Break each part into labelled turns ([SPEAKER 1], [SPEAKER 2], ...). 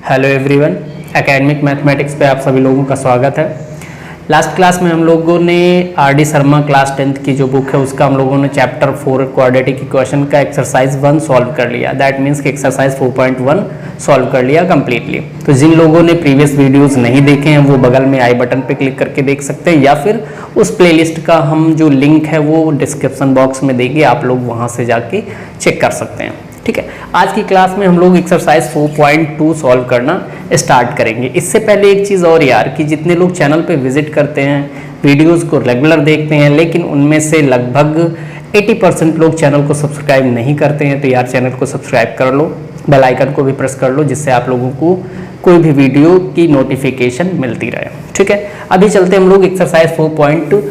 [SPEAKER 1] Hello everyone, academic mathematics पे आप सभी लोगों का स्वागत है। लास्ट क्लास में हम लोगों ने R D Sharma class 10th की जो बुक है उसका हम लोगों ने चैप्टर 4 क्वाड्रेटिक इक्वेशन का एक्सरसाइज 1 सॉल्व कर लिया। दैट मीन्स कि एक्सरसाइज 4.1 सॉल्व कर लिया कम्प्लीटली। तो जिन लोगों ने प्रीवियस वीडियोस नहीं देखे हैं वो बगल में आई बटन पे क्लिक करके देख सकते हैं, या फिर उस प्लेलिस्ट का हम जो लिंक है वो डिस्क्रिप्शन बॉक्स में देंगे, आप लोग वहाँ से जाके चेक कर सकते हैं। ठीक है, आज की क्लास में हम लोग एक्सरसाइज 4.2 सॉल्व करना स्टार्ट करेंगे। इससे पहले एक चीज़ और यार, कि जितने लोग चैनल पे विजिट करते हैं, वीडियोस को रेगुलर देखते हैं, लेकिन उनमें से लगभग 80% लोग चैनल को सब्सक्राइब नहीं करते हैं, तो यार चैनल को सब्सक्राइब कर लो, बेल आइकन को भी प्रेस कर लो, जिससे आप लोगों को कोई भी वीडियो की नोटिफिकेशन मिलती रहे। ठीक है, अभी चलते हम लोग एक्सरसाइज 4.2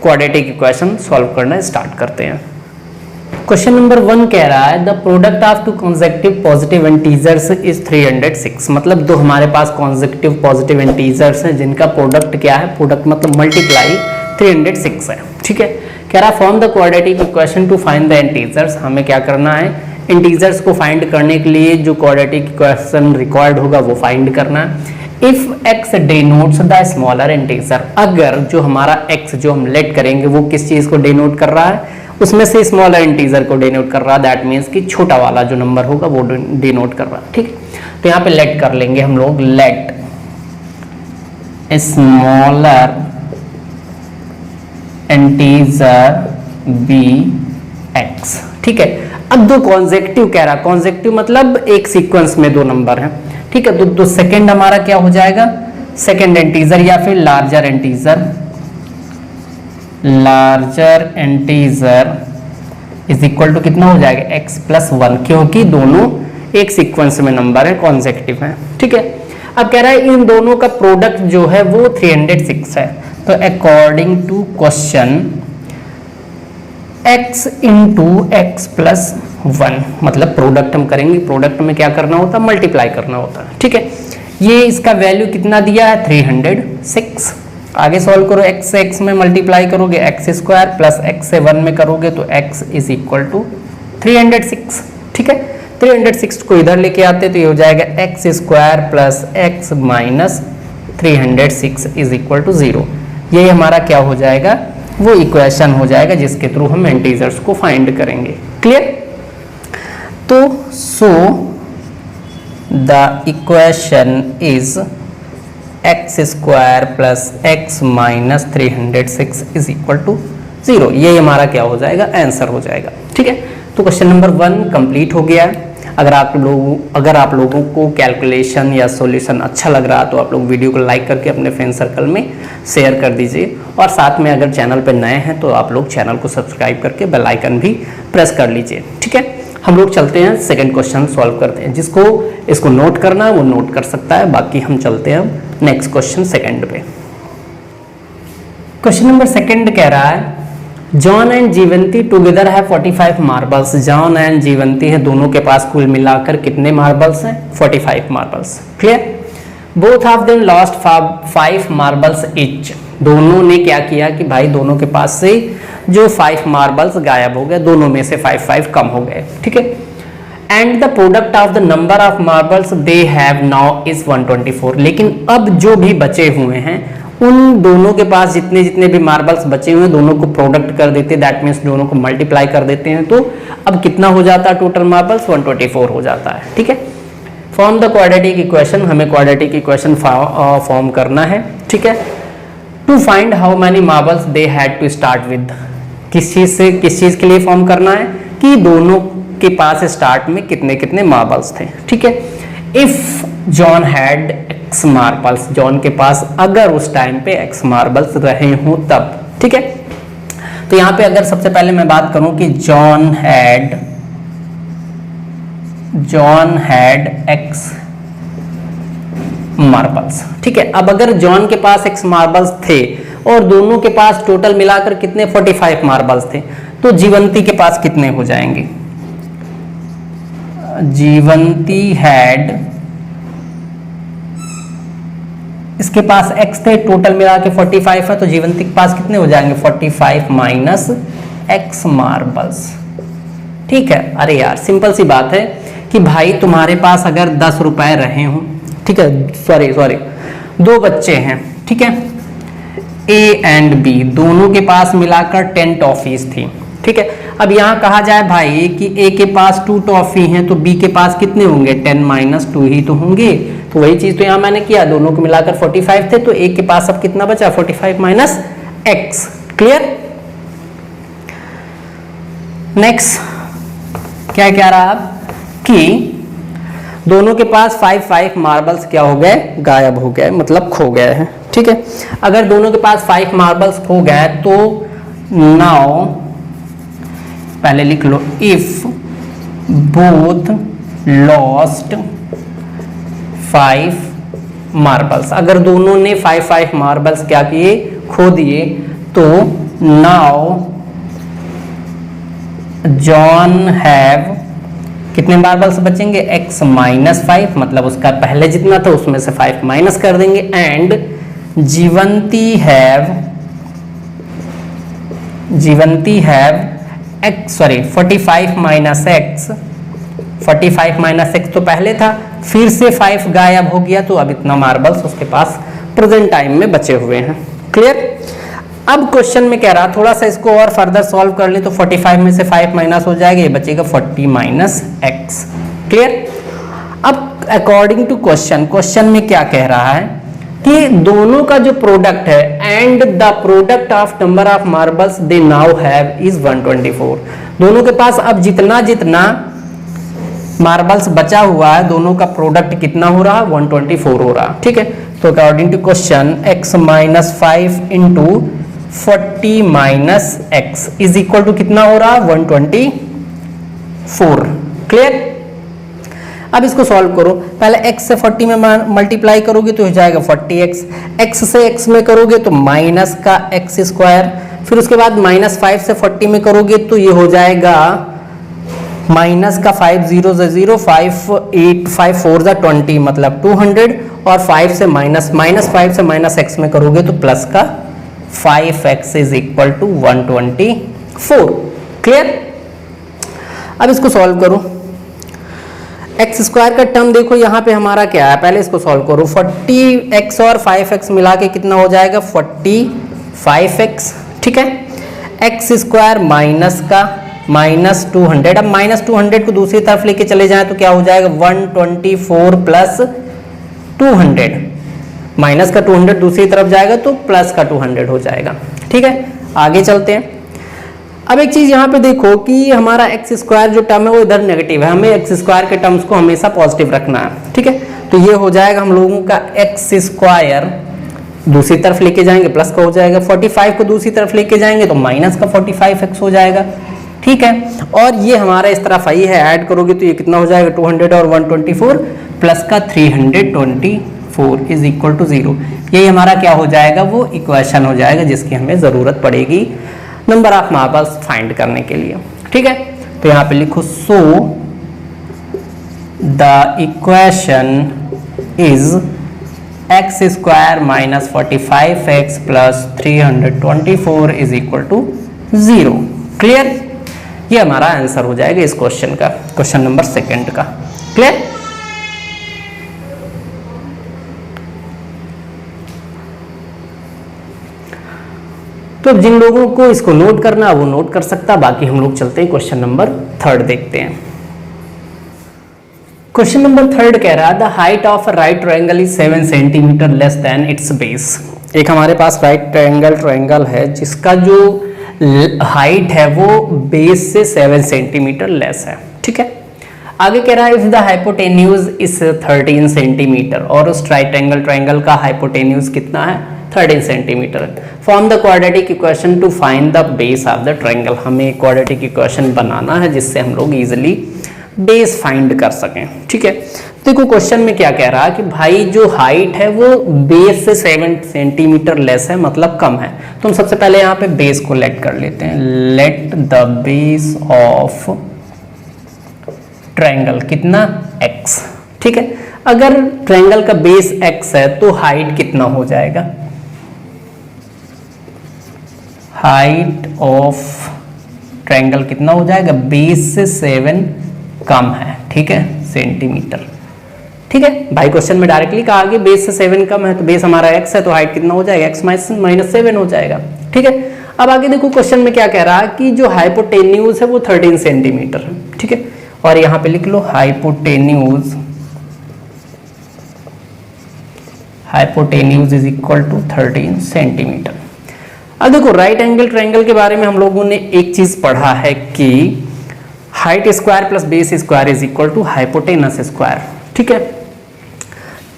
[SPEAKER 1] क्वाड्रेटिक इक्वेशन सॉल्व करना स्टार्ट करते हैं। क्वेश्चन नंबर 1 कह रहा है the product of two consecutive positive integers is 306। मतलब दो हमारे पास कॉन्सेक्टिव पॉजिटिव इंटीजर्स हैं जिनका प्रोडक्ट क्या है, प्रोडक्ट मतलब मल्टीप्लाई 306 है। ठीक है, कह रहा है form the quadratic equation two find the integers. हमें क्या करना है, इंटीजर्स को फाइंड करने के लिए जो क्वाड्रेटिक इक्वेशन रिक्वायर्ड होगा वो फाइंड करना है। If x denotes the smaller integer, अगर जो हमारा x जो हम लेट करेंगे वो किस चीज को डिनोट कर रहा है, उसमें से स्मॉलर इंटीजर को डिनोट कर रहा है। दैट मीन्स कि छोटा वाला जो नंबर होगा वो डिनोट कर रहा है। ठीक है, तो यहाँ पे लेट कर लेंगे हम लोग, let smaller integer be x। ठीक है, अब दो कॉन्सेक्टिव कह रहा, कॉन्सेक्टिव मतलब एक सीक्वेंस में दो नंबर हैं। ठीक है, तो सेकंड हमारा क्या हो जाएगा, सेकंड इंटीजर या फिर larger integer is equal to कितना हो जाएगा, x प्लस 1, क्योंकि दोनों एक सीक्वेंस में नंबर है, कॉन्सेक्टिव है। ठीक है, अब कह रहा है इन दोनों का प्रोडक्ट जो है वो 306 है। तो according to question x into X plus 1, मतलब प्रोडक्ट हम करेंगे, प्रोडक्ट में क्या करना होता है, मल्टीप्लाई करना होता है। ठीक है, ये इसका वैल्यू कितना दिया है, 306। आगे सॉल्व करो, x से x में मल्टीप्लाई करोगे x स्क्वायर प्लस x से 1 में करोगे तो x इज इक्वल टू 306। ठीक है, 306 को इधर लेके आते तो ये हो जाएगा x square plus x minus 306 is equal to 0। ये हमारा क्या हो जाएगा, वो इक्वेशन हो जाएगा जिसके थ्रू हम इंटीजर्स को फाइंड करेंगे। क्लियर? तो so the equation is X square plus X minus 306 is equal to 0। ये हमारा क्या हो जाएगा, आंसर हो जाएगा। ठीक है, तो क्वेश्चन नंबर 1 कंप्लीट हो गया। अगर आप लोगों को कैलकुलेशन या सॉल्यूशन अच्छा लग रहा तो आप लोग वीडियो को लाइक करके अपने फ्रेंड सर्कल में शेयर कर दीजिए, और साथ में अगर चैनल पर नए हैं तो आप लोग चैनल को सब्सक्राइब करके बेल आइकन भी प्रेस कर लीजिए। ठीक है, हम लोग चलते हैं सेकंड क्वेश्चन सॉल्व करते हैं। जिसको इसको नोट करना है वो नोट कर सकता है, बाकी हम चलते हैं नेक्स्ट क्वेश्चन सेकंड पे। क्वेश्चन नंबर सेकंड कह रहा है जॉन एंड जीवंती टुगेदर है 45 मार्बल्स। जॉन एंड जीवंती है, दोनों के पास कुल मिलाकर कितने मार्बल्स हैं, 45 marbles. Clear? Both of them lost 5 marbles each. दोनों ने क्या किया कि भाई दोनों के पास से जो 5 मार्बल्स गायब हो गए, दोनों में से 5 कम हो गए। ठीक है, and the product of the number of marbles they have now is 124। लेकिन अब जो भी बचे हुए हैं उन दोनों के पास जितने भी मार्बल्स बचे हुए हैं दोनों को प्रोडक्ट कर देते हैं। दैट मीन्स दोनों को मल्टीप्लाई कर देते हैं, तो अब कितना हो जाता है टोटल मार्बल्स, 124 हो जाता है। ठीक है, फॉर्म द क्वाड्रेटिक इक्वेशन, हमें क्वाड्रेटिक इक्वेशन फॉर्म करना है। ठीक है, to find how many marbles they had to start with. किस चीज के लिए फॉर्म करना है कि दोनों के पास स्टार्ट में कितने मार्बल्स थे। ठीक है, if John had x marbles, John के पास अगर उस टाइम पे एक्स मार्बल्स रहे हों तब। ठीक है, तो यहां पे अगर सबसे पहले मैं बात करूं कि जॉन हैड एक्स मार्बल्स। ठीक है, अब अगर जॉन के पास एक्स मार्बल्स थे और दोनों के पास टोटल मिलाकर कितने 45 मार्बल्स थे, तो जीवंती के पास कितने हो जाएंगे, जीवंती हैड, इसके पास x थे, टोटल मिला के 45 है, तो जीवंती के पास कितने हो जाएंगे, 45 माइनस x मार्बल्स। ठीक है, अरे यार सिंपल सी बात है कि भाई तुम्हारे पास अगर 10 रुपए रहे हों, ठीक है, सॉरी 2 बच्चे हैं, ठीक है, ए एंड बी, दोनों के पास मिलाकर 10 टॉफीज थी, ठीक है। अब यहाँ कहा जाए भाई कि ए के पास 2 टॉफी हैं तो बी के पास कितने होंगे, 10 - 2 ही तो होंगे। तो वही चीज तो यहाँ मैंने किया, दोनों को मिलाकर 45 थे, तो ए के पास अब कितना बचा, 45 - x। क्लियर। नेक्स्ट क्या कह रहा अब कि दोनों के पास 5 मार्बल्स क्या हो गए, गायब हो गए, मतलब खो गए हैं, ठीक है। अगर दोनों के पास 5 मार्बल्स खो गए तो नाउ पहले लिख लो, इफ बोथ लॉस्ट 5 मार्बल्स, अगर दोनों ने 5 मार्बल्स क्या किए, खो दिए, तो नाउ जॉन हैव, कितने मार्बल्स बचेंगे, x - 5, मतलब उसका पहले जितना था उसमें से 5 माइनस कर देंगे, एंड जीवंती हैव 45 - x तो पहले था, फिर से 5 गायब हो गया, तो अब इतना मार्बल्स उसके पास प्रेजेंट टाइम में बचे हुए हैं। क्लियर। अब क्वेश्चन में कह रहा, थोड़ा सा इसको और फर्दर सॉल्व कर ले तो 45 में से 5 माइनस हो जाएगा, ये बचेगा 40 - x। क्लियर। अब अकॉर्डिंग टू क्वेश्चन में क्या कह रहा है कि दोनों का जो प्रोडक्ट है and the product of number of marbles they now have is 124। दोनों के पास अब जितना मार्बल्स बचा हुआ है, दोनों का प्रोडक्ट कितना हो रहा है, 124 हो रहा, ठीक है। तो according to question x - 5 into 40 - x is equal to कितना हो रहा है, 124। क्लियर। अब इसको सॉल्व करो, पहले x से 40 में मल्टीप्लाई करोगे तो हो जाएगा 40x, x से x में करोगे तो माइनस का x स्क्वायर, फिर उसके बाद -5 से 40 में करोगे तो ये हो जाएगा माइनस का 5 0 0 5 8 5 4 20, मतलब 200, और 5 से -5 से -x में करोगे तो प्लस का 5x is equal to 124। Clear. अब इसको सॉल्व करो, एक्स स्क्वायर का टर्म देखो यहाँ पे हमारा क्या है, पहले इसको सॉल्व करो, 40x और 5x मिला के कितना हो जाएगा, 45x, ठीक है। एक्स स्क्वायर माइनस का -200, अब -200 को दूसरी तरफ लेके चले जाएं तो क्या हो जाएगा, 124 प्लस 200, माइनस का 200 दूसरी तरफ जाएगा तो प्लस का 200 हो जाएगा, ठीक है। आगे चलते हैं। अब एक चीज यहाँ पे देखो कि हमारा एक्स स्क्वायर जो टर्म है वो इधर नेगेटिव है, हमें एक्स स्क्वायर के टर्म्स को हमेशा पॉजिटिव रखना है, ठीक है। तो ये हो जाएगा हम लोगों का एक्स स्क्वायर, दूसरी तरफ लेके जाएंगे प्लस का हो जाएगा, 45 को दूसरी तरफ लेके जाएंगे तो माइनस का 45x हो जाएगा, ठीक है। और ये हमारा इस तरफ आई है, ऐड करोगे तो ये कितना हो जाएगा, 200 और 124 प्लस का 324 इज इक्वल टू 0। यही हमारा क्या हो जाएगा, वो इक्वेशन हो जाएगा जिसकी हमें ज़रूरत पड़ेगी नंबर ऑफ मार्बल्स फाइंड करने के लिए, ठीक है। तो यहाँ पे लिखो, so the equation is X square minus 45x plus 324 is equal to 0। Clear. ये हमारा आंसर हो जाएगा इस क्वेश्चन का, क्वेश्चन नंबर 2 का। क्लियर। तो जिन लोगों को इसको नोट करना वो नोट कर सकता, बाकी हम लोग चलते हैं क्वेश्चन नंबर 3 देखते हैं। क्वेश्चन नंबर 3 कह रहा है, the height of right triangle is 7 centimetre less than it's base. एक हमारे पास राइट ट्रायंगल है जिसका जो हाइट है वो बेस से 7 सेंटीमीटर लेस है, ठीक है। आगे कह रहा है, if the hypotenuse is 13 centimetre, और उस ट्रायंगल का हाइपोटेन्यूज कितना है, 13 centimetre. Form the quadratic equation two find the base of the triangle. हमें क्वाड्रेटिक इक्वेशन बनाना है जिससे हम लोग इजिली बेस फाइंड कर सकें, ठीक है। देखो क्वेश्चन में क्या कह रहा है कि भाई जो हाइट है वो बेस से 7 सेंटीमीटर लेस है, मतलब कम है। तो हम सबसे पहले यहाँ पे बेस को लेट कर लेते हैं, let the base of triangle कितना, x, ठीक है। अगर ट्रायंगल का बेस x है तो हाइट कितना हो जाएगा, हाइट ऑफ ट्रायंगल कितना हो जाएगा, बेस से 7 कम है, ठीक है, सेंटीमीटर। ठीक है भाई, क्वेश्चन में डायरेक्टली कहा कि बेस से 7 कम है, तो बेस हमारा x है तो हाइट कितना हो जाएगा, x माइनस 7 हो जाएगा। ठीक है, अब आगे देखो क्वेश्चन में क्या कह रहा है कि जो हाइपोटेन्यूज है वो 13 सेंटीमीटर है। ठीक है, और यहाँ पे लिख लो hypotenuse is equal to 13 centimetre. अब देखो राइट एंगल ट्रायंगल के बारे में हम लोगों ने एक चीज पढ़ा है कि height square plus base square is equal to hypotenuse square. ठीक है,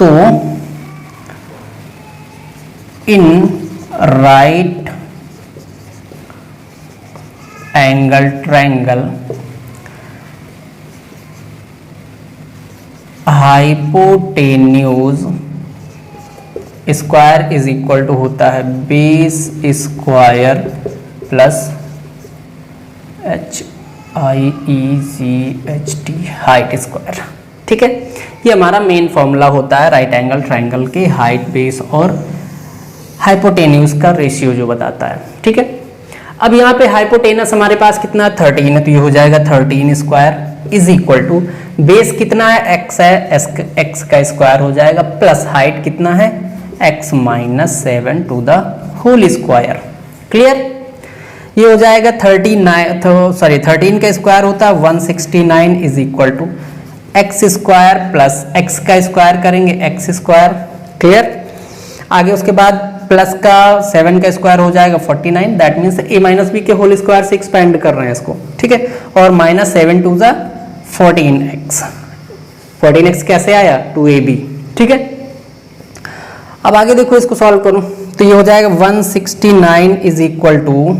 [SPEAKER 1] तो in right angle triangle hypotenuse square is equal to होता है base square plus HIEGHT height square. ठीक है, ये हमारा मेन फॉर्मूला होता है राइट एंगल ट्रायंगल के हाइट बेस और हाइपोटेन्यूज का रेशियो जो बताता है। ठीक है, अब यहाँ पे हाइपोटेनस हमारे पास कितना है 13 है, तो ये हो जाएगा 13 square is equal to base कितना है x है, x का स्क्वायर हो जाएगा प्लस हाइट कितना है x minus 7 to the whole square. Clear, ये हो जाएगा 13 का स्क्वायर होता है 169 is equal to X square plus X का स्क्वायर करेंगे एक्स स्क्वायर। क्लियर, आगे उसके बाद प्लस का 7 का स्क्वायर हो जाएगा 49, that means a minus B के होल स्क्वायर से एक्सपेंड कर रहे हैं इसको। ठीक है, और माइनस 7 टू द 14x कैसे आया 2ab। ठीक है, अब आगे देखो इसको सॉल्व करूं तो ये हो जाएगा 169 इज इक्वल टू,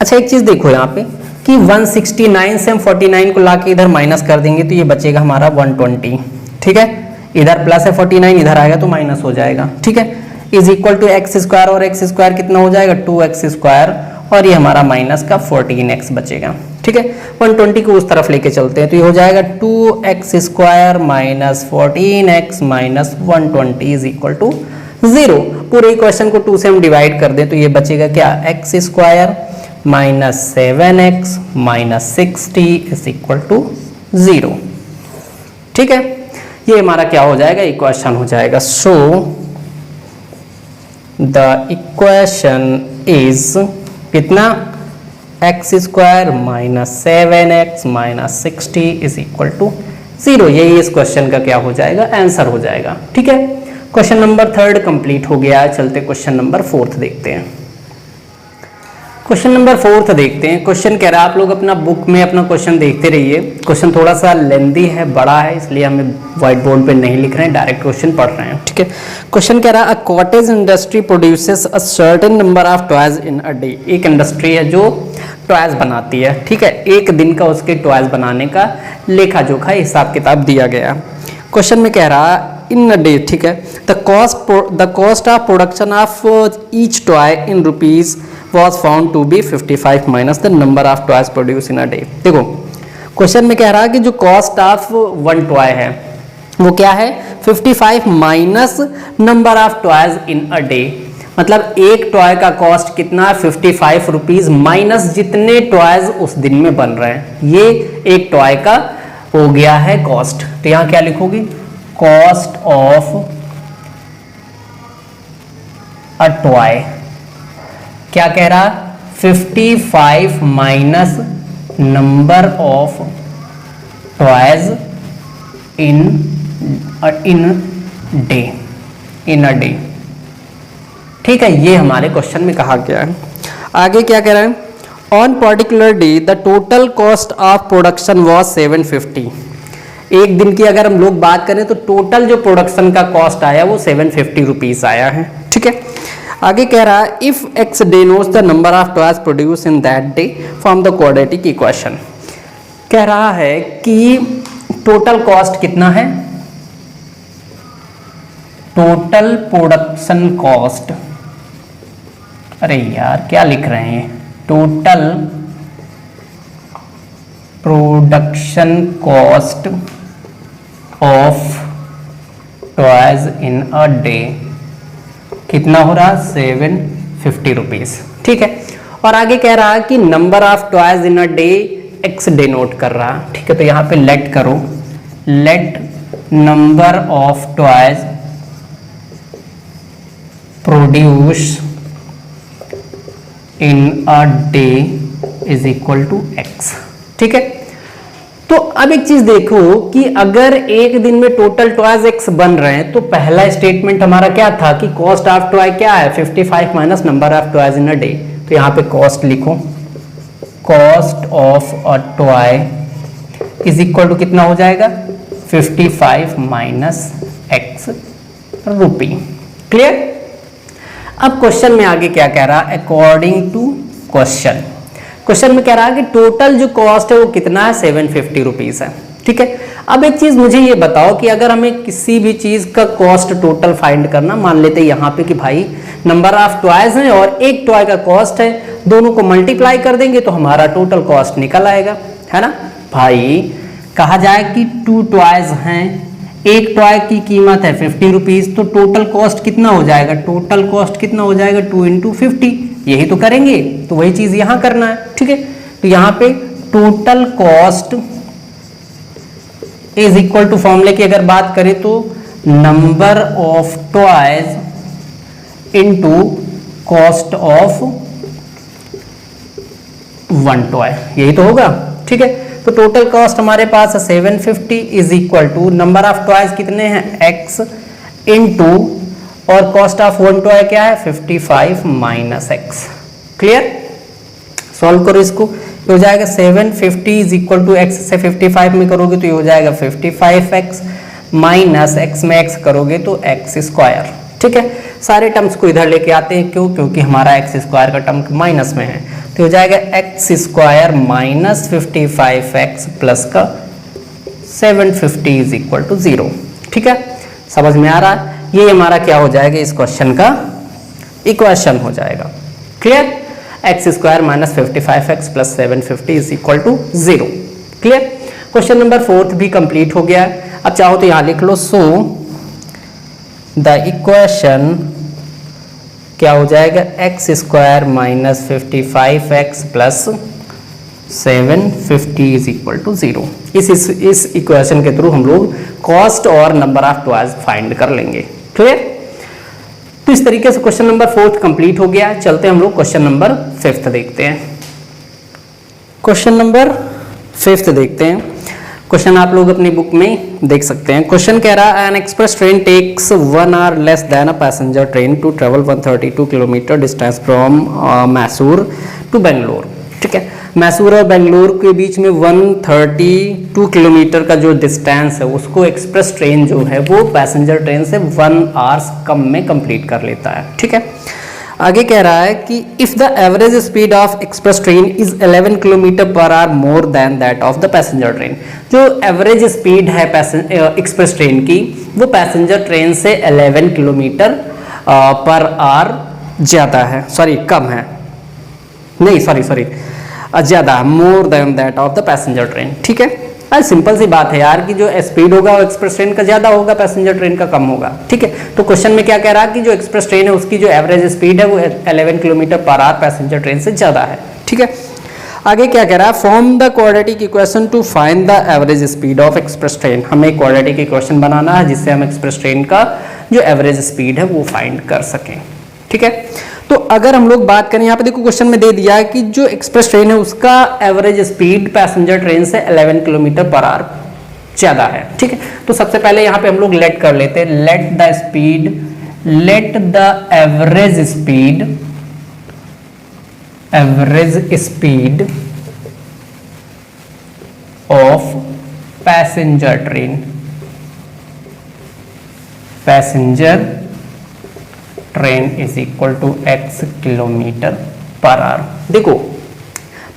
[SPEAKER 1] अच्छा एक चीज देखो यहाँ पे कि 169 से हम 49 को लाके इधर माइनस कर देंगे तो ये बचेगा हमारा 120। ठीक है, इधर प्लस है 49, इधर आएगा तो माइनस हो जाएगा। ठीक है, is equal to X square, और एक्स स्क्वायर कितना हो जाएगा 2x स्क्वायर, और ये हमारा माइनस का 14x बचेगा। ठीक है, 120 को उस तरफ लेके चलते हैं तो ये हो जाएगा 2x square minus 14x minus 120 is equal to 0। पूरे इक्वेशन को 2 से हम डिवाइड कर दें तो ये बचेगा क्या x square minus 7x minus 60 is equal to 0। ठीक है, ये हमारा क्या हो जाएगा इक्वेशन हो जाएगा। सो द इक्वेशन इज कितना x square minus 7x minus 60 is equal to 0। यही इस क्वेश्चन का क्या हो जाएगा आंसर हो जाएगा। ठीक है, क्वेश्चन नंबर 3 कंप्लीट हो गया है। चलते क्वेश्चन नंबर 4 देखते हैं। क्वेश्चन नंबर 4 देखते हैं। क्वेश्चन कह रहा है, आप लोग अपना बुक में अपना क्वेश्चन देखते रहिए। क्वेश्चन थोड़ा सा लेंदी है, बड़ा है, इसलिए हमें व्हाइट बोर्ड पे नहीं लिख रहे हैं, डायरेक्ट क्वेश्चन पढ़ रहे हैं। ठीक है, क्वेश्चन कह रहा है, a cottage industry produces a certain number of toys in a day. एक इंडस्ट्री है जो टॉयज बनाती है। ठीक है, एक दिन का उसके टॉयज बनाने का लेखा जोखा हिसाब किताब दिया गया। क्वेश्चन में कह रहा है इन अ डे, ठीक है, the cost of production of each toy in rupees was found to be 55 minus the number of toys produced in a day। देखो क्वेश्चन में कह रहा है कि जो कॉस्ट ऑफ वन टॉय है वो क्या है 55 minus number of toys in a day. मतलब एक टॉय का कॉस्ट कितना है 55 रुपीज माइनस जितने टॉयज उस दिन में बन रहे हैं। ये एक टॉय का हो गया है कॉस्ट। तो यहाँ क्या लिखोगी कॉस्ट ऑफ अ टॉय। क्या कह रहा 55 minus number of toys in a day. ठीक है, ये हमारे क्वेश्चन में कहा गया है। आगे क्या कह रहा है on particular day the total cost of production was 750। एक दिन की अगर हम लोग बात करें तो टोटल जो प्रोडक्शन का कॉस्ट आया वो 750 रुपीज आया है। ठीक है, आगे कह रहा है if x denotes the number of toys produce in that day from the quadratic equation. कह रहा है कि टोटल कॉस्ट कितना है, टोटल प्रोडक्शन कॉस्ट, अरे यार क्या लिख रहे हैं, total production cost of toys in a day कितना हो रहा 750 रुपीज। ठीक है, और आगे कह रहा है कि number of toys in a day x denote कर रहा है, ठीक है। तो यहाँ पे लेट करो, let number of toys produce in a day is equal to x, ठीक है। तो अब एक चीज देखो कि अगर एक दिन में टोटल टॉयज x बन रहे हैं तो पहला स्टेटमेंट हमारा क्या था कि कॉस्ट ऑफ टॉय क्या है 55 minus number of toys in a day. तो यहाँ पे कॉस्ट लिखो, cost of a toy is equal to कितना हो जाएगा 55 माइनस x रुपी। क्लियर। अब क्वेश्चन में आगे क्या कह रहा है, अकॉर्डिंग टू क्वेश्चन, क्वेश्चन में कह रहा है कि टोटल जो कॉस्ट है वो कितना है 750 रुपीज है, ठीक है। अब एक चीज मुझे ये बताओ कि अगर हमें किसी भी चीज का कॉस्ट टोटल फाइंड करना, मान लेते हैं यहाँ पे कि भाई नंबर ऑफ टॉयज हैं और एक टॉय का कॉस्ट है, दोनों को मल्टीप्लाई कर देंगे तो हमारा टोटल कॉस्ट निकल आएगा, है ना भाई। कहा जाए कि 2 टॉयज हैं, एक टॉय की कीमत है 50 रुपीज, तो टोटल कॉस्ट कितना हो जाएगा, टोटल कॉस्ट कितना हो जाएगा 2 × 50, यही तो करेंगे। तो वही चीज यहां करना है, ठीक है। तो यहां पे total cost is equal to, फॉर्मूले की अगर बात करें तो number of toys into cost of 1 toy, यही तो होगा, ठीक है। तो टोटल कॉस्ट हमारे पास है 750 is equal to number of toys कितने हैं x इनटू और कॉस्ट ऑफ 1 टॉय क्या है 55 माइनस x। क्लियर। सॉल्व करो इसको, ये हो जाएगा 750 इज इक्वल टू x से 55 में करोगे तो ये हो जाएगा 55x माइनस x में x करोगे तो x स्क्वायर, ठीक है। सारे टर्म्स को इधर लेके आते हैं, क्यों, क्योंकि हमारा x स्क्वायर का टर्म माइनस में है, तो हो जाएगा x square minus 55x plus का 750 इज इक्वल टू 0, ठीक है। समझ में आ रहा है, ये हमारा क्या हो जाएगा, इस क्वेश्चन का इक्वेशन हो जाएगा। Clear. X square minus 55x plus 750 is equal to 0। Clear. Question number 4 भी कंप्लीट हो गया है। अब चाहो तो यहां लिख लो, सो द इक्वेशन क्या हो जाएगा, X square minus 55x plus 750 is equal to 0। इस इक्वेशन के थ्रू हम लोग कॉस्ट और नंबर ऑफ टॉयज फाइंड कर लेंगे। क्लियर। तो इस तरीके से क्वेश्चन नंबर 4 कंप्लीट हो गया। चलते हैं हम लोग क्वेश्चन नंबर 5 देखते हैं। क्वेश्चन नंबर 5 देखते हैं। क्वेश्चन आप लोग अपनी बुक में देख सकते हैं। क्वेश्चन कह रहा है an express train takes 1 hour less than a passenger train to travel 132 kilometre distance from Mysore to Bangalore. ठीक है, मैसूर और बेंगलोर के बीच में 132 किलोमीटर का जो डिस्टेंस है उसको एक्सप्रेस ट्रेन जो है वो पैसेंजर ट्रेन से 1 hour कम में कंप्लीट कर लेता है। ठीक है, आगे कह रहा है कि if the average speed of express train is 11 kilometre per hour more than that of the passenger train. जो एवरेज स्पीड है एक्सप्रेस ट्रेन की वो पैसेंजर ट्रेन से 11 किलोमीटर पर आवर ज़्यादा है, सॉरी कम है, नहीं सॉरी ज़्यादा है, more than that of the passenger train. ठीक है, आज सिंपल सी बात है यार कि जो स्पीड होगा वो एक्सप्रेस ट्रेन का ज़्यादा होगा, पैसेंजर ट्रेन का कम होगा। ठीक है, तो क्वेश्चन में क्या कह रहा है कि जो एक्सप्रेस ट्रेन है उसकी जो एवरेज स्पीड है वो 11 kilometre per our passenger train से ज़्यादा है। ठीक है, आगे क्या कह रहा है, form the quadratic equation two find the average speed of express train. हमें क्वाड्रेटिक इक्वेशन बनाना है जिससे हम एक्सप्रेस ट्रेन का जो एवरेज स्पीड है वो फाइंड कर सकें। ठीक है, तो अगर हम लोग बात करें, यहाँ पे देखो क्वेश्चन में दे दिया है कि जो एक्सप्रेस ट्रेन है उसका एवरेज स्पीड पैसेंजर ट्रेन से 11 किलोमीटर पर आवर ज़्यादा है। ठीक है, तो सबसे पहले यहाँ पे हम लोग लेट कर लेते हैं, let the average speed of passenger train is equal to x kilometre per hour. देखो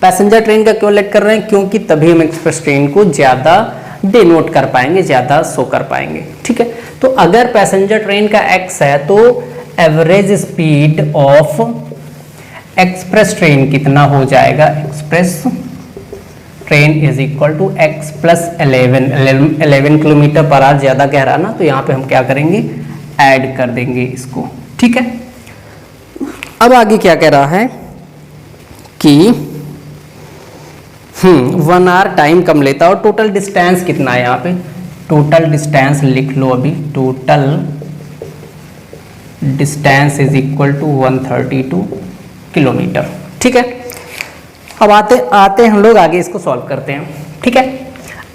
[SPEAKER 1] पैसेंजर ट्रेन का क्यों लेट कर रहे हैं, क्योंकि तभी हम एक्सप्रेस ट्रेन को ज़्यादा डिनोट कर पाएंगे, ज़्यादा शो कर पाएंगे। ठीक है, तो अगर पैसेंजर ट्रेन का x है तो average speed of express train कितना हो जाएगा, express train is equal to x plus 11 kilometre per hour ज़्यादा कह रहा ना, तो यहाँ पे हम क्या करेंगे, ऐड कर देंगे इसको। ठीक है, अब आगे क्या कह रहा है कि 1 आवर टाइम कम लेता है। और टोटल डिस्टेंस कितना है यहाँ पे, टोटल डिस्टेंस लिख लो अभी, total distance is equal to 132 kilometre. ठीक है, अब आते हम लोग आगे इसको सॉल्व करते हैं। ठीक है,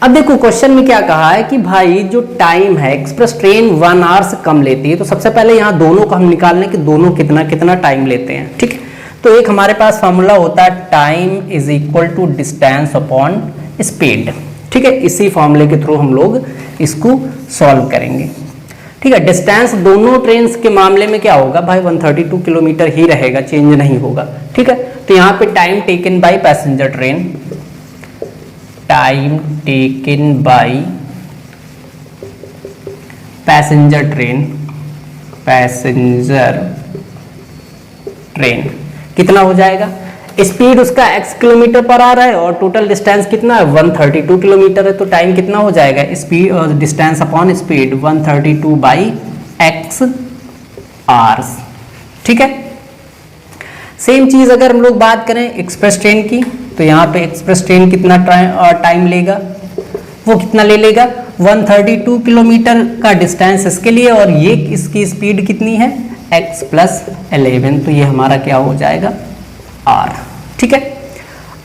[SPEAKER 1] अब देखो क्वेश्चन में क्या कहा है कि भाई जो टाइम है एक्सप्रेस ट्रेन 1 आवर से कम लेती है, तो सबसे पहले यहाँ दोनों को हम निकालने कि दोनों कितना कितना टाइम लेते हैं। ठीक है, तो एक हमारे पास फॉर्मूला होता है time is equal to distance upon speed. ठीक है, इसी फॉर्मूले के थ्रू हम लोग इसको सॉल्व करेंगे। ठीक है, डिस्टेंस दोनों ट्रेन के मामले में क्या होगा भाई, 132 किलोमीटर ही रहेगा, चेंज नहीं होगा। ठीक है, तो यहाँ पे time taken by passenger train, time taken by passenger train कितना हो जाएगा, स्पीड उसका x किलोमीटर पर आ रहा है और टोटल डिस्टेंस कितना है 132 किलोमीटर है, तो टाइम कितना हो जाएगा, speed distance upon speed 132 by x hours. ठीक है, सेम चीज अगर हम लोग बात करें एक्सप्रेस ट्रेन की, तो यहाँ पे एक्सप्रेस ट्रेन कितना टाइम लेगा, वो कितना ले लेगा 132 किलोमीटर का डिस्टेंस इसके लिए, और ये इसकी स्पीड कितनी है x प्लस 11, तो ये हमारा क्या हो जाएगा r। ठीक है,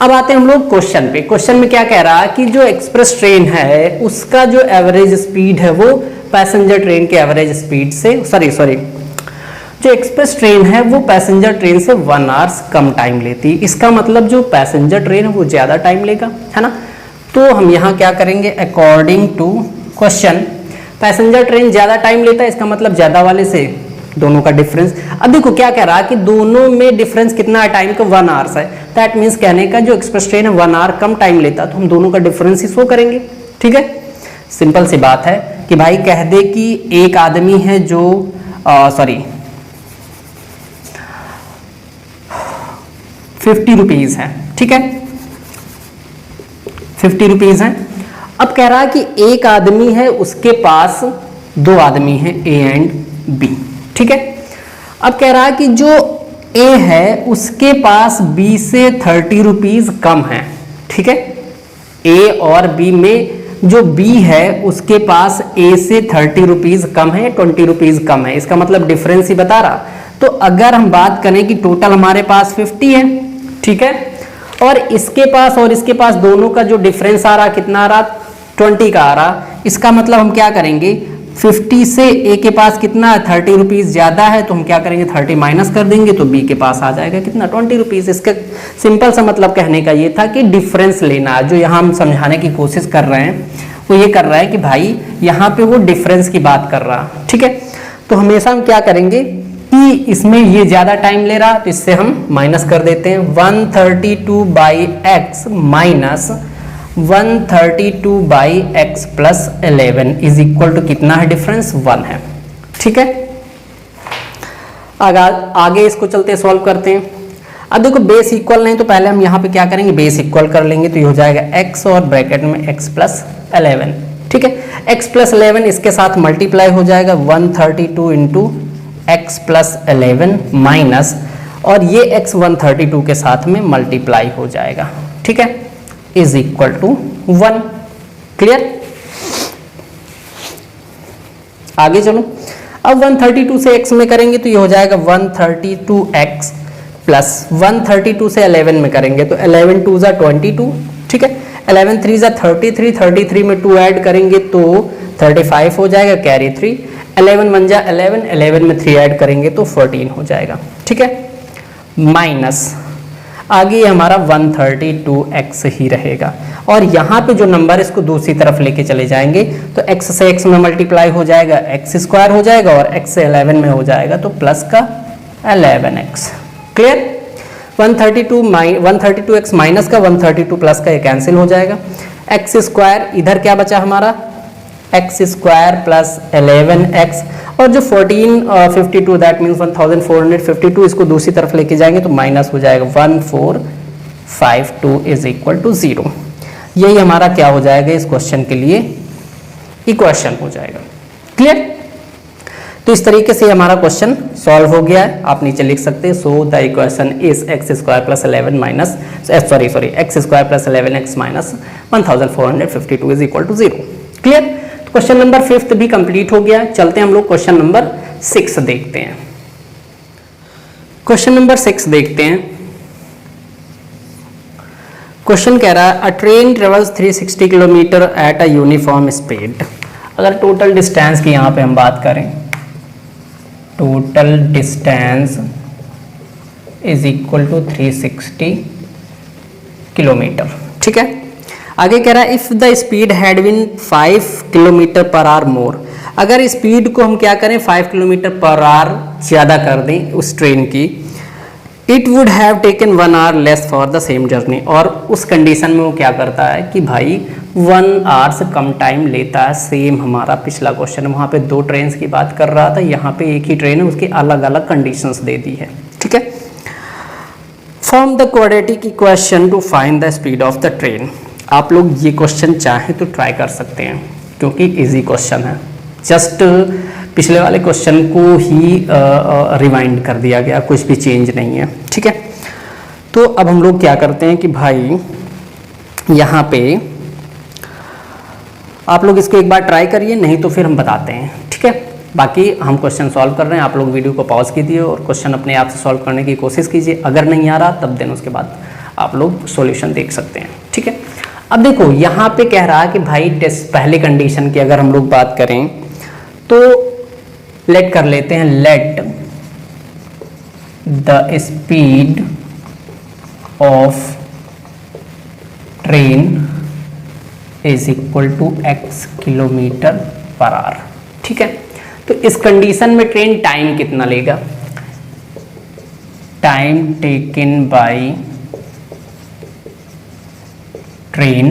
[SPEAKER 1] अब आते हैं हम लोग क्वेश्चन पे। क्वेश्चन में क्या कह रहा है कि जो एक्सप्रेस ट्रेन है उसका जो एवरेज स्पीड है वो पैसेंजर ट्रेन के एवरेज स्पीड से सॉरी जो एक्सप्रेस ट्रेन है वो पैसेंजर ट्रेन से 1 आवर्स कम टाइम लेती है। इसका मतलब जो पैसेंजर ट्रेन है वो ज्यादा टाइम लेगा, है ना। तो हम यहाँ क्या करेंगे, according to question passenger train ज्यादा टाइम लेता है, इसका मतलब ज्यादा वाले से दोनों का डिफरेंस। अब देखो क्या कह रहा है कि दोनों में डिफरेंस कितना है टाइम का, 1 आवर्स है। दैट मीन्स कहने का जो एक्सप्रेस ट्रेन है 1 आवर कम टाइम लेता, तो हम दोनों का डिफरेंस ही शो करेंगे। ठीक है, सिंपल सी बात है कि भाई कह दे कि एक आदमी है जो 50 रुपीज है। ठीक है, 50 रुपीज है। अब कह रहा है कि एक आदमी है उसके पास 2 आदमी है ए एंड बी। ठीक है, अब कह रहा है कि जो ए है उसके पास बी से 30 रुपीज कम है। ठीक है, ए और बी में जो बी है उसके पास ए से 30 रुपीज कम है, 20 रुपीज कम है, इसका मतलब डिफरेंस ही बता रहा। तो अगर हम बात करें कि टोटल हमारे पास 50 है, ठीक है, और इसके पास और इसके पास दोनों का जो डिफरेंस आ रहा कितना आ रहा, 20 का आ रहा, इसका मतलब हम क्या करेंगे 50 से ए के पास कितना 30 रुपीज ज्यादा है, तो हम क्या करेंगे 30 माइनस कर देंगे, तो बी के पास आ जाएगा कितना 20 रुपीज। इसका सिंपल सा मतलब कहने का ये था कि डिफरेंस लेना। जो यहाँ हम समझाने की कोशिश कर रहे हैं वो ये कर रहा है कि भाई यहाँ पे वो डिफरेंस की बात कर रहा। ठीक है, तो हमेशा हम क्या करेंगे कि इसमें ये ज्यादा टाइम ले रहा, तो इससे हम माइनस कर देते हैं। 132 by X minus 132 by X plus 11 is equal to कितना है डिफरेंस 1 है। ठीक है, आगे इसको चलते सॉल्व करते हैं। अब देखो बेस इक्वल नहीं, तो पहले हम यहाँ पे क्या करेंगे बेस इक्वल कर लेंगे, तो ये हो जाएगा x और ब्रैकेट में x प्लस 11। ठीक है, x प्लस 11 इसके साथ मल्टीप्लाई हो जाएगा 132 इंटू एक्स प्लस 11 माइनस, और ये x 132 के साथ में मल्टीप्लाई हो जाएगा। ठीक है, इज इक्वल टू 1। क्लियर, आगे चलो। अब 132 से x में करेंगे तो ये हो जाएगा 132x प्लस 132 से 11 में करेंगे तो 11 2 ज़ा 22। ठीक है, 11 3 ज़ा 33, 33 में 2 ऐड करेंगे तो 35 हो जाएगा, कैरी 3, 11 1 जा 11, 11 में 3 ऐड करेंगे तो 14 हो जाएगा। ठीक है, माइनस आगे हमारा 132x ही रहेगा, और यहाँ पे जो नंबर इसको दूसरी तरफ लेके चले जाएंगे तो x से x में मल्टीप्लाई हो जाएगा, x स्क्वायर हो जाएगा, और x से 11 में हो जाएगा तो प्लस का 11x। क्लियर, 132x माइनस का 132 प्लस का ये कैंसिल हो जाएगा। x स्क्वायर इधर क्या बचा हमारा x स्क्वायर प्लस 11x, और जो 1452 दैट मीन्स 1452 इसको दूसरी तरफ लेके जाएंगे तो माइनस हो जाएगा 1452 इज इक्वल टू 0। यही हमारा क्या हो जाएगा इस क्वेश्चन के लिए इक्वेशन हो जाएगा। क्लियर, तो इस तरीके से हमारा क्वेश्चन सॉल्व हो गया है। आप नीचे लिख सकते हैं so the equation is X square plus 11 minus X square plus 11x minus 1452 is equal to 0। Clear. तो क्वेश्चन नंबर 5 भी कंप्लीट हो गया। चलते हैं हम लोग क्वेश्चन नंबर 6 देखते हैं। क्वेश्चन नंबर 6 देखते हैं। क्वेश्चन कह रहा है a train travels 360 kilometre at a uniform speed. अगर टोटल डिस्टेंस की यहाँ पे हम बात करें, total distance is equal to 360 kilometre. ठीक है। आगे कह रहा है if the speed had been 5 kilometre per hour more. अगर स्पीड को हम क्या करें 5 किलोमीटर पर आवर ज़्यादा कर दें उस ट्रेन की, it would have taken 1 our less for the same journey. और उस कंडीशन में वो क्या करता है कि भाई 1 आवर से कम टाइम लेता है। सेम हमारा पिछला क्वेश्चन, वहाँ पे 2 ट्रेन की बात कर रहा था, यहाँ पे एक ही ट्रेन है, उसकी अलग अलग कंडीशंस दे दी है। ठीक है। Form the quadratic equation two find the speed of the train. आप लोग ये क्वेश्चन चाहें तो ट्राई कर सकते हैं क्योंकि इजी क्वेश्चन है। जस्ट पिछले वाले क्वेश्चन को ही रिवाइंड कर दिया गया, कुछ भी चेंज नहीं है। ठीक है। तो अब हम लोग क्या करते हैं कि भाई यहाँ पे आप लोग इसको एक बार ट्राई करिए, नहीं तो फिर हम बताते हैं। ठीक है। बाकी हम क्वेश्चन सॉल्व कर रहे हैं, आप लोग वीडियो को पॉज कीजिए और क्वेश्चन अपने आप से सॉल्व करने की कोशिश कीजिए। अगर नहीं आ रहा तब देन उसके बाद आप लोग सॉल्यूशन देख सकते हैं। ठीक है। अब देखो यहाँ पे कह रहा है कि भाई टेस्ट पहले कंडीशन की अगर हम लोग बात करें तो लेट कर लेते हैं, let the speed of train is equal to x kilometre per hour. ठीक है। तो इस कंडीशन में ट्रेन टाइम कितना लेगा, time taken by train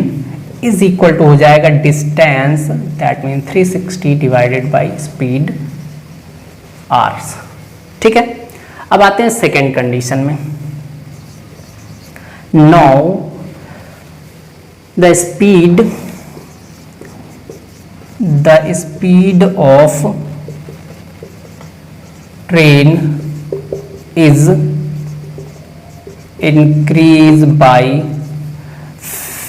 [SPEAKER 1] is equal to हो जाएगा distance, that mean 360 divided by speed hours. ठीक है। अब आते हैं सेकेंड कंडीशन में। Now the speed of train is increase by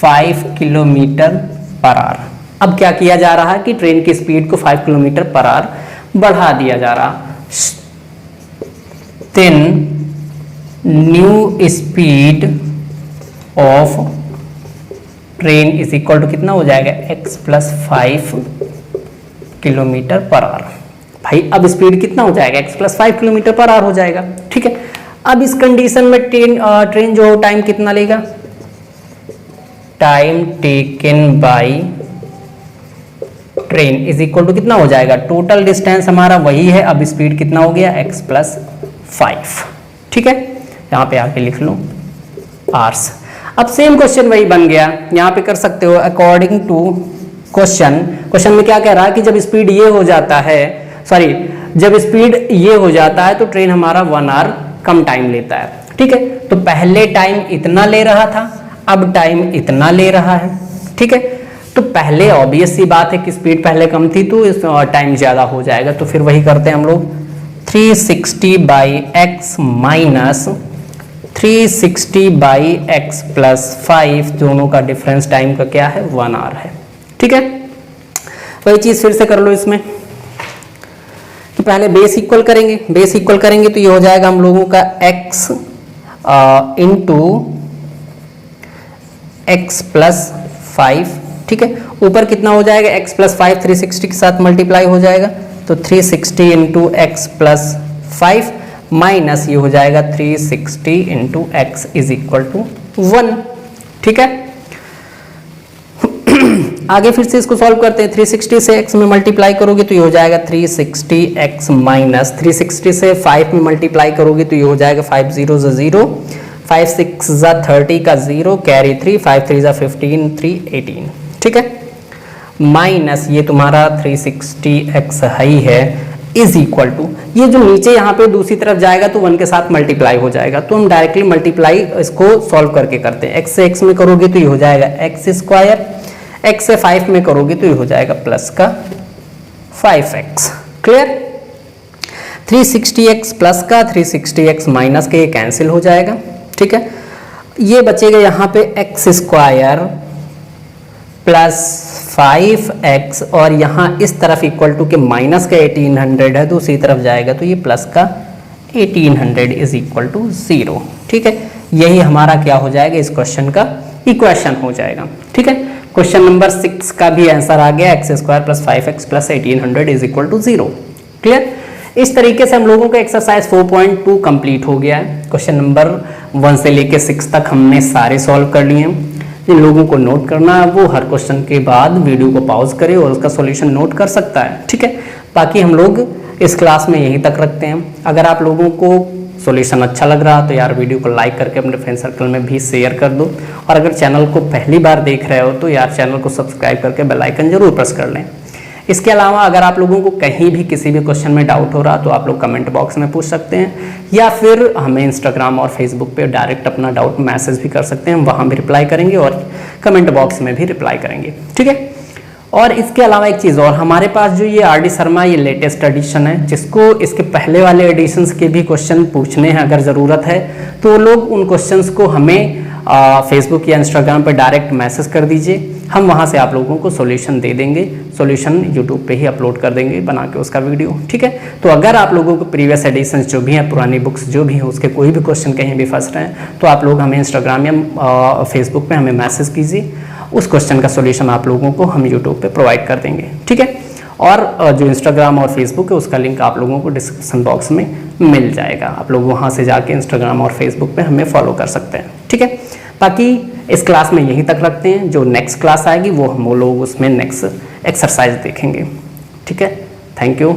[SPEAKER 1] 5 kilometre per hour. अब क्या किया जा रहा है कि ट्रेन की स्पीड को 5 किलोमीटर पर आवर बढ़ा दिया जा रहा। Then new speed of train is equal to कितना हो जाएगा x plus 5 kilometre per hour. भाई अब स्पीड कितना हो जाएगा x plus 5 kilometre per hour हो जाएगा। ठीक है। अब इस कंडीशन में ट्रेन जो टाइम कितना लेगा, time taken by train is equal to कितना हो जाएगा, टोटल डिस्टेंस हमारा वही है, अब स्पीड कितना हो गया x प्लस 5। ठीक है। यहाँ पे आके लिख लो आवर्स। अब सेम क्वेश्चन वही बन गया, यहाँ पे कर सकते हो अकॉर्डिंग टू क्वेश्चन में क्या कह रहा है कि जब स्पीड ये हो जाता है, जब स्पीड ये हो जाता है तो ट्रेन हमारा 1 आवर कम टाइम लेता है। ठीक है। तो पहले टाइम इतना ले रहा था, अब टाइम इतना ले रहा है। ठीक है। तो पहले ऑब्वियस सी बात है कि स्पीड पहले कम थी तो इस टाइम ज़्यादा हो जाएगा। तो फिर वही करते हैं हम लोग, 360 by X minus 360 by X plus 5, दोनों का डिफरेंस टाइम का क्या है 1 आवर है। ठीक है। वही चीज़ फिर से कर लो इसमें। तो पहले बेस इक्वल करेंगे, बेस इक्वल करेंगे तो ये हो जाएगा हम लोगों का x इंटू एक्स प्लस 5। ठीक है। ऊपर कितना हो जाएगा x प्लस 5 360 के साथ मल्टीप्लाई हो जाएगा, तो 360 इंटू एक्स प्लस 5 माइनस ये हो जाएगा 360 into X is equal to 1। ठीक है। आगे फिर से इसको सॉल्व करते हैं। 360 से x में मल्टीप्लाई करोगे तो ये हो जाएगा 360x माइनस 360 से 5 में मल्टीप्लाई करोगे तो ये हो जाएगा 5 0 0, 5 6 30 का 0 कैरी 3, 5 3 15 3 18। ठीक है। माइनस ये तुम्हारा 360x ही है इज इक्वल टू, ये जो नीचे यहाँ पे दूसरी तरफ जाएगा तो 1 के साथ मल्टीप्लाई हो जाएगा, तो हम डायरेक्टली मल्टीप्लाई इसको सॉल्व करके करते हैं। x से x में करोगे तो ये हो जाएगा x स्क्वायर, x से 5 में करोगे तो ये हो जाएगा प्लस का 5x। क्लियर। 360x प्लस का 360x माइनस के ये कैंसिल हो जाएगा, ठीक है। ये बचेगा यहाँ पे एक्स स्क्वायर प्लस 5x और यहाँ इस तरफ इक्वल टू के माइनस का 1800 है, दूसरी तरफ जाएगा तो ये प्लस का 1800 इज इक्वल टू 0, ठीक है। यही हमारा क्या हो जाएगा, इस क्वेश्चन का इक्वेशन हो जाएगा, ठीक है। क्वेश्चन नंबर 6 का भी आंसर आ गया, X square plus 5x plus 1800 is equal to 0, clear. इस तरीके से हम लोगों का एक्सरसाइज 4.2 कंप्लीट हो गया है। क्वेश्चन नंबर 1 से लेके 6 तक हमने सारे सॉल्व कर लिए हैं। जिन लोगों को नोट करना है वो हर क्वेश्चन के बाद वीडियो को पॉज करे और उसका सॉल्यूशन नोट कर सकता है, ठीक है। बाकी हम लोग इस क्लास में यहीं तक रखते हैं। अगर आप लोगों को सॉल्यूशन अच्छा लग रहा तो यार वीडियो को लाइक करके अपने फ्रेंड सर्कल में भी शेयर कर दो, और अगर चैनल को पहली बार देख रहे हो तो यार चैनल को सब्सक्राइब करके बेल आइकन जरूर प्रेस कर लें। इसके अलावा अगर आप लोगों को कहीं भी किसी भी क्वेश्चन में डाउट हो रहा तो आप लोग कमेंट बॉक्स में पूछ सकते हैं, या फिर हमें इंस्टाग्राम और फेसबुक पे डायरेक्ट अपना डाउट मैसेज भी कर सकते हैं, वहाँ भी रिप्लाई करेंगे और कमेंट बॉक्स में भी रिप्लाई करेंगे, ठीक है। और इसके अलावा एक चीज़ और, हमारे पास जो ये RD शर्मा ये लेटेस्ट एडिशन है, जिसको इसके पहले वाले एडिशंस के भी क्वेश्चन पूछने हैं अगर ज़रूरत है तो लोग उन क्वेश्चंस को हमें फेसबुक या इंस्टाग्राम पर डायरेक्ट मैसेज कर दीजिए, हम वहाँ से आप लोगों को सॉल्यूशन दे देंगे। सॉल्यूशन यूट्यूब पे ही अपलोड कर देंगे बना के उसका वीडियो, ठीक है। तो अगर आप लोगों को प्रीवियस एडिशंस जो भी हैं, पुरानी बुक्स जो भी हैं, उसके कोई भी क्वेश्चन कहीं भी फंस रहे हैं तो आप लोग हमें इंस्टाग्राम या फेसबुक पे हमें मैसेज कीजिए, उस क्वेश्चन का सॉल्यूशन आप लोगों को हम यूट्यूब पे प्रोवाइड कर देंगे, ठीक है। और जो इंस्टाग्राम और फेसबुक है उसका लिंक आप लोगों को डिस्क्रिप्शन बॉक्स में मिल जाएगा, आप लोग वहाँ से जाके इंस्टाग्राम और फेसबुक पे हमें फॉलो कर सकते हैं, ठीक है। बाकी इस क्लास में यहीं तक रखते हैं, जो नेक्स्ट क्लास आएगी वो हम लोग उसमें नेक्स्ट एक्सरसाइज देखेंगे, ठीक है। Thank you.